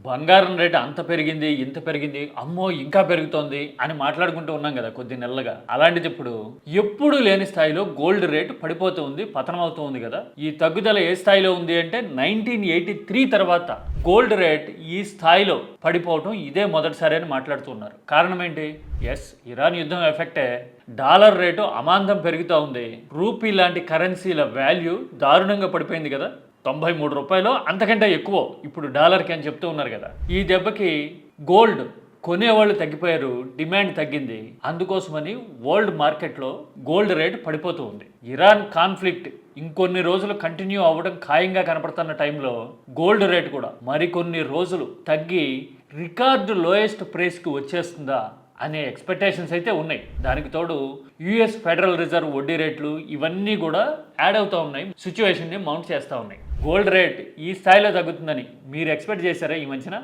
బంగారం రేటు అంత పెరిగింది, ఇంత పెరిగింది, అమ్మో ఇంకా పెరుగుతోంది అని మాట్లాడుకుంటూ ఉన్నాం కదా కొద్ది నెలలుగా. అలాంటిది ఇప్పుడు ఎప్పుడు లేని స్థాయిలో గోల్డ్ రేటు పడిపోతూ ఉంది, పతనం అవుతూ ఉంది కదా. ఈ తగ్గుదల ఏ స్థాయిలో ఉంది అంటే 1983 తర్వాత గోల్డ్ రేట్ ఈ స్థాయిలో పడిపోవటం ఇదే మొదటిసారి అని మాట్లాడుతున్నారు. కారణం ఏంటి? ఎస్, ఇరాన్ యుద్ధం ఎఫెక్టే. డాలర్ రేటు అమాంతం పెరుగుతూ ఉంది. రూపీ లాంటి కరెన్సీల వాల్యూ దారుణంగా పడిపోయింది కదా. 93 రూపాయలు అంతకంటే ఎక్కువ ఇప్పుడు డాలర్కి అని చెప్తూ ఉన్నారు కదా. ఈ దెబ్బకి గోల్డ్ కొనేవాళ్ళు తగ్గిపోయారు, డిమాండ్ తగ్గింది. అందుకోసమని వరల్డ్ మార్కెట్లో గోల్డ్ రేట్ పడిపోతూ ఉంది. ఇరాన్ కాన్ఫ్లిక్ట్ ఇంకొన్ని రోజులు కంటిన్యూ అవ్వడం ఖాయంగా కనపడుతున్న టైంలో గోల్డ్ రేట్ కూడా మరికొన్ని రోజులు తగ్గి రికార్డు లోయెస్ట్ ప్రైస్కి వచ్చేస్తుందా అనే ఎక్స్పెక్టేషన్స్ అయితే ఉన్నాయి. దానికి తోడు యుఎస్ ఫెడరల్ రిజర్వ్ వడ్డీ రేట్లు ఇవన్నీ కూడా యాడ్ అవుతూ ఉన్నాయి, సిచ్యువేషన్ని మౌంట్ చేస్తూ ఉన్నాయి. గోల్డ్ రేట్ ఈ స్థాయిలో తగ్గుతుందని మీరు ఎక్స్పెక్ట్ చేశారా ఈ మధ్యన?